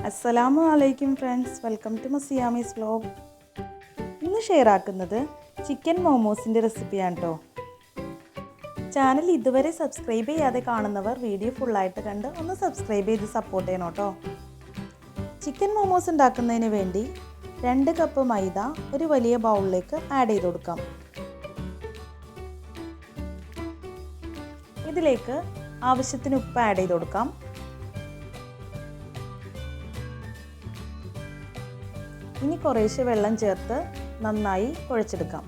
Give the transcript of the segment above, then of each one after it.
അസ്സലാമു അലൈക്കും friends, welcome to മസിയാമീസ് vlog. ഇന്ന് ഷെയർ ആക്കുന്നത് ചിക്കൻ മോമോസിൻ്റെ റെസിപ്പിയാണ് കേട്ടോ. ചാനൽ ഇതുവരെ സബ്സ്ക്രൈബ് ചെയ്യാതെ കാണുന്നവർ വീഡിയോ ഫുള്ളായിട്ട് കണ്ട് ഒന്ന് സബ്സ്ക്രൈബ് ചെയ്ത് സപ്പോർട്ട് ചെയ്യണം കേട്ടോ. ചിക്കൻ മോമോസ് ഉണ്ടാക്കുന്നതിന് വേണ്ടി 2 കപ്പ് മൈദ ഒരു വലിയ ബൗളിലേക്ക് ആഡ് ചെയ്ത് കൊടുക്കാം. ഇതിലേക്ക് ആവശ്യത്തിന് ഉപ്പ് ആഡ് ചെയ്ത് കൊടുക്കാം. ഇനി കുറേശ്ശെ വെള്ളം ചേർത്ത് നന്നായി കുഴച്ചെടുക്കാം.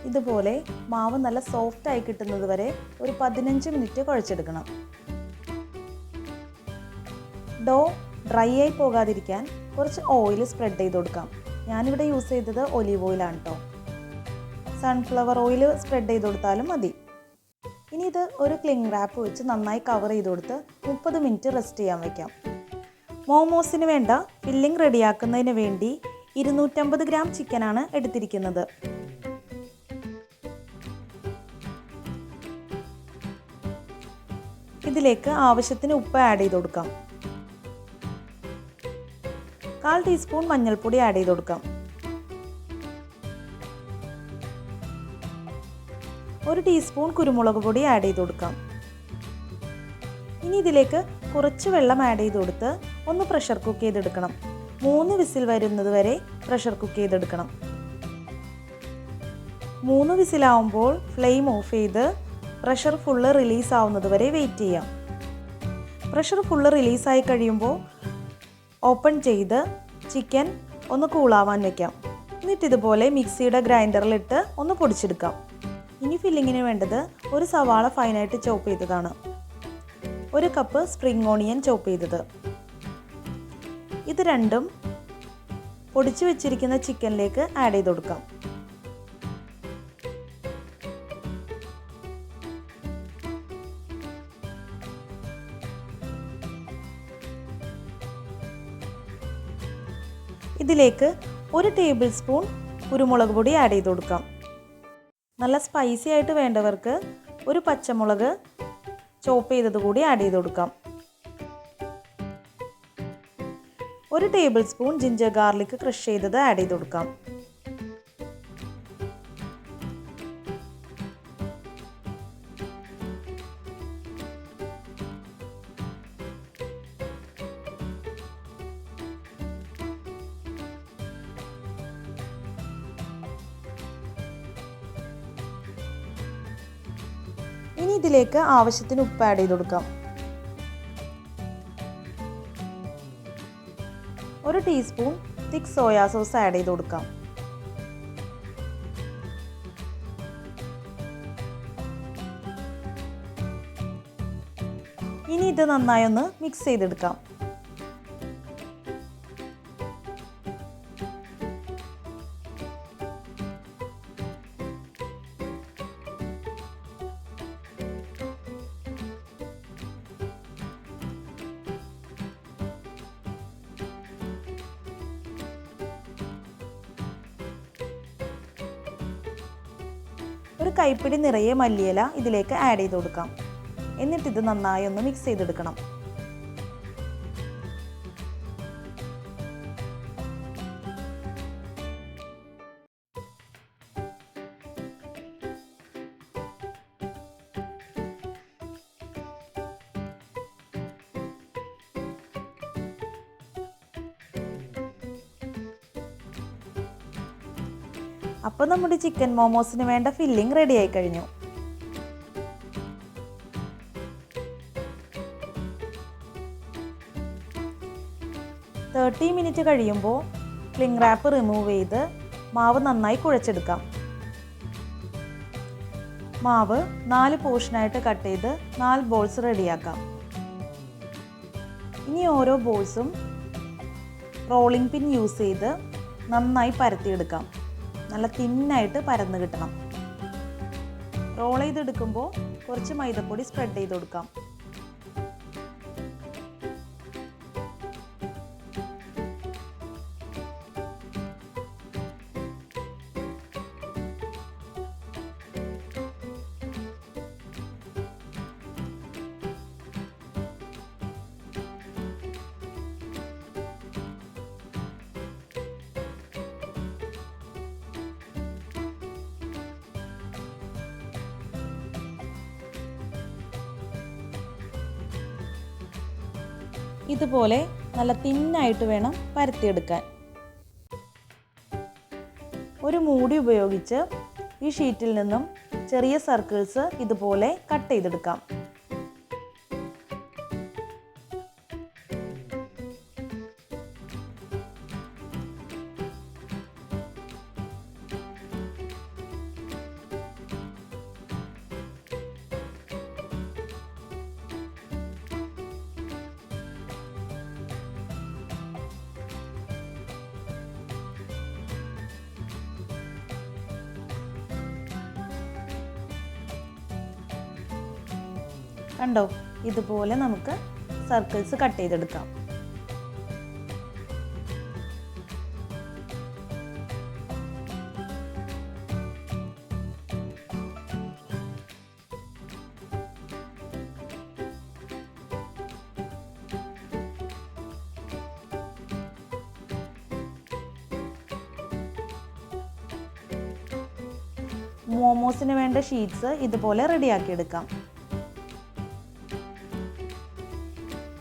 ഇതുപോലെ മാവ് നല്ല സോഫ്റ്റായി കിട്ടുന്നത് വരെ ഒരു 15 മിനിറ്റ് കുഴച്ചെടുക്കണം. ഡോ ഡ്രൈ ആയി പോകാതിരിക്കാൻ കുറച്ച് ഓയിൽ സ്പ്രെഡ് ചെയ്ത് കൊടുക്കാം. ഞാനിവിടെ യൂസ് ചെയ്തത് ഒലീവ് ഓയിലാണ് കേട്ടോ. സൺഫ്ലവർ ഓയിൽ സ്പ്രെഡ് ചെയ്ത് കൊടുത്താലും മതി. ഇനി ഇത് ഒരു ക്ലിംഗ് റാപ്പ് വെച്ച് നന്നായി കവർ ചെയ്ത് കൊടുത്ത് 30 മിനിറ്റ് റെസ്റ്റ് ചെയ്യാൻ വയ്ക്കാം. മോമോസിന് വേണ്ട ഫില്ലിംഗ് റെഡിയാക്കുന്നതിന് വേണ്ടി 250 ഗ്രാം ചിക്കനാണ് എടുത്തിരിക്കുന്നത്. ഇതിലേക്ക് ആവശ്യത്തിന് ഉപ്പ് ആഡ് ചെയ്ത് കൊടുക്കാം. 1/4 ടീസ്പൂൺ മഞ്ഞൾപ്പൊടി ആഡ് ചെയ്ത് കൊടുക്കാം. 1 ടീസ്പൂൺ കുരുമുളക് പൊടി ആഡ് ചെയ്ത് കൊടുക്കാം. ഇനി ഇതിലേക്ക് കുറച്ച് വെള്ളം ആഡ് ചെയ്ത് കൊടുത്ത് ഒന്ന് പ്രഷർ കുക്ക് ചെയ്തെടുക്കണം. 3 വിസിൽ വരുന്നത് വരെ പ്രഷർ കുക്ക് ചെയ്തെടുക്കണം. 3 വിസിലാവുമ്പോൾ ഫ്ലെയിം ഓഫ് ചെയ്ത് പ്രഷർ ഫുള്ള് റിലീസ് ആവുന്നത് വരെ വെയിറ്റ് ചെയ്യാം. പ്രഷർ ഫുള്ള് റിലീസായി കഴിയുമ്പോൾ ഓപ്പൺ ചെയ്ത് ചിക്കൻ ഒന്ന് കൂളാവാൻ വയ്ക്കാം. എന്നിട്ട് ഇതുപോലെ മിക്സിയുടെ ഗ്രൈൻഡറിലിട്ട് ഒന്ന് പൊടിച്ചെടുക്കാം. ഇനി ഫില്ലിങ്ങിന് വേണ്ടത് ഒരു സവാള ഫൈനായിട്ട് ചോപ്പ് ചെയ്തതാണ്, 1 കപ്പ് സ്പ്രിംഗ് ഓണിയൻ ചോപ്പ് ചെയ്തത്. ഇത് രണ്ടും പൊടിച്ചു വെച്ചിരിക്കുന്ന ചിക്കനിലേക്ക് ആഡ് ചെയ്ത് കൊടുക്കാം. ഇതിലേക്ക് 1 ടേബിൾ സ്പൂൺ കുരുമുളക് പൊടി ആഡ് ചെയ്ത് കൊടുക്കാം. നല്ല സ്പൈസി ആയിട്ട് വേണ്ടവർക്ക് ഒരു പച്ചമുളക് ചോപ്പ് ചെയ്തത് കൂടി ആഡ് ചെയ്ത് കൊടുക്കാം. 1 table spoon ginger garlic crush ചെയ്തത് ആഡ് ചെയ്ത് കൊടുക്കാം. ഇനി ഇതിലേക്ക് ആവശ്യത്തിന് ഉപ്പ് ആഡ് ചെയ്ത് കൊടുക്കാം. 1 ടീസ്പൂൺ തിക്ക് സോയാ സോസ് ആഡ് ചെയ്ത് കൊടുക്കാം. ഇനി ഇത് നന്നായി ഒന്ന് മിക്സ് ചെയ്തെടുക്കാം. ഒരു കൈപ്പിടി നിറയെ മല്ലിയില ഇതിലേക്ക് ആഡ് ചെയ്ത് കൊടുക്കാം. എന്നിട്ട് ഇത് നന്നായി ഒന്ന് മിക്സ് ചെയ്തെടുക്കണം. അപ്പോൾ നമ്മുടെ ചിക്കൻ മോമോസിന് വേണ്ട ഫില്ലിംഗ് റെഡി ആയി കഴിഞ്ഞു. മിനിറ്റ് കഴിയുമ്പോൾ ക്ലിംഗ് റാപ്പ് റിമൂവ് ചെയ്ത് മാവ് നന്നായി കുഴച്ചെടുക്കാം. മാവ് 4 പോർഷനായിട്ട് കട്ട് ചെയ്ത് 4 ബോൾസ് റെഡിയാക്കാം. ഇനി ഓരോ ബോൾസും റോളിംഗ് പിൻ യൂസ് ചെയ്ത് നന്നായി പരത്തിയെടുക്കാം. നല്ല തിന്നായിട്ട് പരന്ന് കിട്ടണം. റോൾ ചെയ്തെടുക്കുമ്പോൾ കുറച്ച് മൈദപ്പൊടി സ്പ്രെഡ് ചെയ്ത് കൊടുക്കാം. ഇതുപോലെ നല്ല തിന്നായിട്ട് വേണം പരത്തിയെടുക്കാൻ. ഒരു മൂടി ഉപയോഗിച്ച് ഈ ഷീറ്റിൽ നിന്നും ചെറിയ സർക്കിൾസ് ഇതുപോലെ കട്ട് ചെയ്തെടുക്കാം. കണ്ടോ, ഇതുപോലെ നമുക്ക് സർക്കിൾസ് കട്ട് ചെയ്തെടുക്കാം. മോമോസിന് വേണ്ട ഷീറ്റ്സ് ഇതുപോലെ റെഡിയാക്കി എടുക്കാം.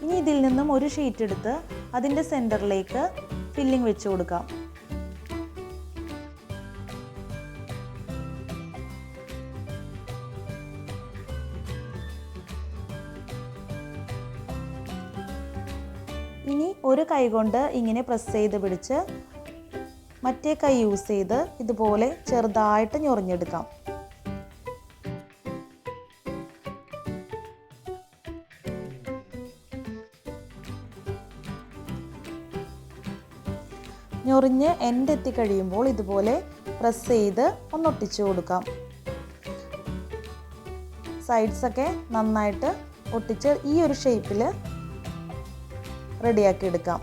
ഇനി ഇതിൽ നിന്നും ഒരു ഷീറ്റ് എടുത്ത് അതിൻ്റെ സെൻറ്ററിലേക്ക് ഫില്ലിംഗ് വെച്ച് കൊടുക്കാം. ഇനി ഒരു കൈ കൊണ്ട് ഇങ്ങനെ പ്രസ് ചെയ്ത് പിടിച്ച് മറ്റേ കൈ യൂസ് ചെയ്ത് ഇതുപോലെ ചെറുതായിട്ട് ഞൊറിഞ്ഞെടുക്കാം. ഞൊറിഞ്ഞ് എൻഡ് എത്തിക്കഴിയുമ്പോൾ ഇതുപോലെ പ്രസ് ചെയ്ത് ഒന്നൊട്ടിച്ചു കൊടുക്കാം. സൈഡ്സൊക്കെ നന്നായിട്ട് ഒട്ടിച്ച് ഈ ഒരു ഷേപ്പിൽ റെഡിയാക്കി എടുക്കാം.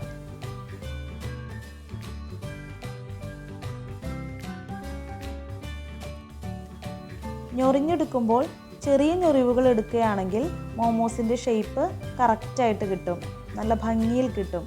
ഞൊറിഞ്ഞെടുക്കുമ്പോൾ ചെറിയ ഞൊറിവുകൾ എടുക്കുകയാണെങ്കിൽ മോമോസിൻ്റെ ഷേപ്പ് കറക്റ്റായിട്ട് കിട്ടും, നല്ല ഭംഗിയിൽ കിട്ടും.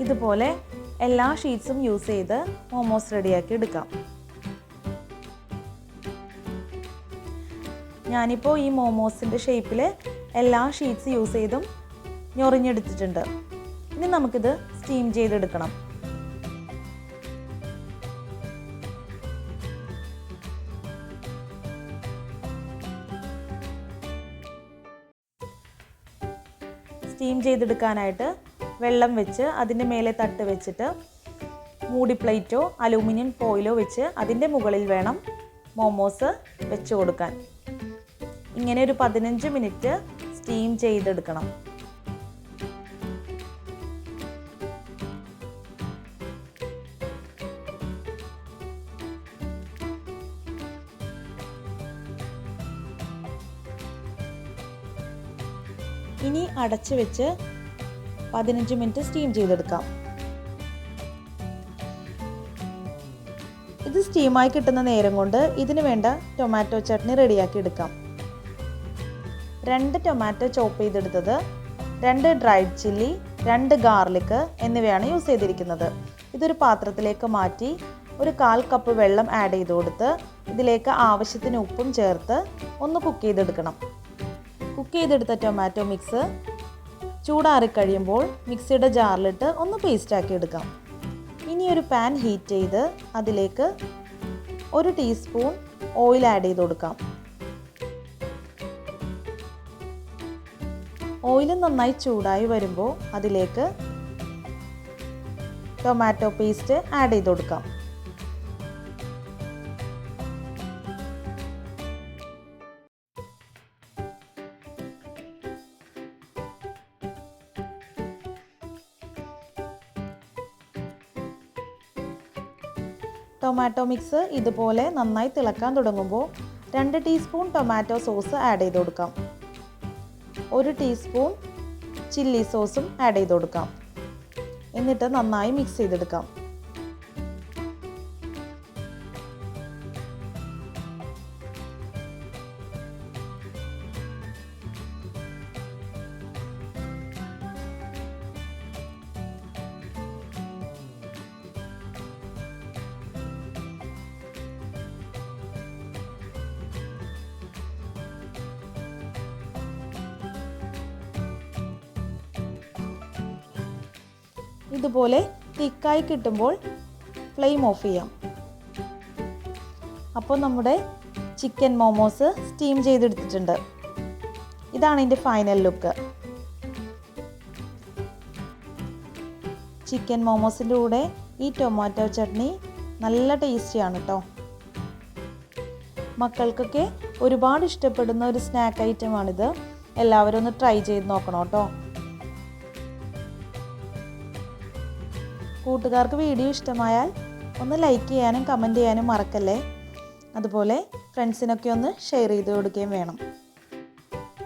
ഇതുപോലെ എല്ലാ ഷീറ്റ്സും യൂസ് ചെയ്ത് മോമോസ് റെഡിയാക്കി എടുക്കാം. ഞാനിപ്പോൾ ഈ മോമോസിൻ്റെ ഷേപ്പിൽ എല്ലാ ഷീറ്റ്സ് യൂസ് ചെയ്തും ഞൊറിഞ്ഞെടുത്തിട്ടുണ്ട്. ഇനി നമുക്കിത് സ്റ്റീം ചെയ്തെടുക്കണം. സ്റ്റീം ചെയ്തെടുക്കാനായിട്ട് വെള്ളം വെച്ച് അതിൻ്റെ മേലെ തട്ട് വെച്ചിട്ട് മൂടി പ്ലേറ്റോ അലൂമിനിയം ഫോയിലോ വെച്ച് അതിൻ്റെ മുകളിൽ വേണം മോമോസ് വെച്ച് കൊടുക്കാൻ. ഇങ്ങനെ ഒരു 15 മിനിറ്റ് സ്റ്റീം ചെയ്തെടുക്കണം. ഇനി അടച്ച് വെച്ച് 15 മിനിറ്റ് സ്റ്റീം ചെയ്തെടുക്കാം. ഇത് സ്റ്റീമായി കിട്ടുന്ന നേരം കൊണ്ട് ഇതിന് വേണ്ട ടൊമാറ്റോ ചട്നി റെഡിയാക്കി എടുക്കാം. 2 ടൊമാറ്റോ ചോപ്പ് ചെയ്തെടുത്തത്, 2 ഡ്രൈഡ് ചില്ലി, 2 ഗാർലിക് എന്നിവയാണ് യൂസ് ചെയ്തിരിക്കുന്നത്. ഇതൊരു പാത്രത്തിലേക്ക് മാറ്റി ഒരു 1/4 കപ്പ് വെള്ളം ആഡ് ചെയ്ത് കൊടുത്ത് ഇതിലേക്ക് ആവശ്യത്തിന് ഉപ്പും ചേർത്ത് ഒന്ന് കുക്ക് ചെയ്തെടുക്കണം. കുക്ക് ചെയ്തെടുത്ത ടൊമാറ്റോ മിക്സ് ചൂടാറിക്കഴിയുമ്പോൾ മിക്സിയുടെ ജാറിലിട്ട് ഒന്ന് പേസ്റ്റാക്കി എടുക്കാം. ഇനി ഒരു പാൻ ഹീറ്റ് ചെയ്ത് അതിലേക്ക് 1 ടീസ്പൂൺ ഓയിൽ ആഡ് ചെയ്ത് കൊടുക്കാം. ഓയിൽ നന്നായി ചൂടായി വരുമ്പോൾ അതിലേക്ക് ടൊമാറ്റോ പേസ്റ്റ് ആഡ് ചെയ്ത് കൊടുക്കാം. ടൊമാറ്റോ മിക്സ് ഇതുപോലെ നന്നായി തിളക്കാൻ തുടങ്ങുമ്പോൾ 2 ടീസ്പൂൺ ടൊമാറ്റോ സോസ് ആഡ് ചെയ്ത് കൊടുക്കാം. 1 ടീസ്പൂൺ ചില്ലി സോസും ആഡ് ചെയ്ത് കൊടുക്കാം. എന്നിട്ട് നന്നായി മിക്സ് ചെയ്തെടുക്കാം. ഇതുപോലെ തിക്കായി കിട്ടുമ്പോൾ ഫ്ലെയിം ഓഫ് ചെയ്യാം. അപ്പോൾ നമ്മുടെ ചിക്കൻ മോമോസ് സ്റ്റീം ചെയ്തെടുത്തിട്ടുണ്ട്. ഇതാണ് ഇതിൻ്റെ ഫൈനൽ ലുക്ക്. ചിക്കൻ മോമോസിൻ്റെ കൂടെ ഈ ടൊമാറ്റോ ചട്നി നല്ല ടേസ്റ്റിയാണ് കേട്ടോ. മക്കൾക്കൊക്കെ ഒരുപാട് ഇഷ്ടപ്പെടുന്ന ഒരു സ്നാക്ക് ഐറ്റമാണിത്. എല്ലാവരും ഒന്ന് ട്രൈ ചെയ്ത് നോക്കണം കേട്ടോ. കൂട്ടുകാർക്ക് വീഡിയോ ഇഷ്ടമായാൽ ഒന്ന് ലൈക്ക് ചെയ്യാനും കമൻറ്റ് ചെയ്യാനും മറക്കല്ലേ. അതുപോലെ ഫ്രണ്ട്സിനൊക്കെ ഒന്ന് ഷെയർ ചെയ്ത് കൊടുക്കുകയും വേണം.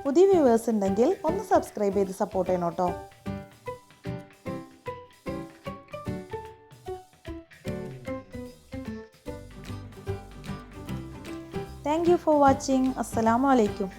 പുതിയ വ്യൂവേഴ്സ് ഉണ്ടെങ്കിൽ ഒന്ന് സബ്സ്ക്രൈബ് ചെയ്ത് സപ്പോർട്ട് ചെയ്യണം കേട്ടോ. Thank you for watching. അസ്സലാമു അലൈക്കും.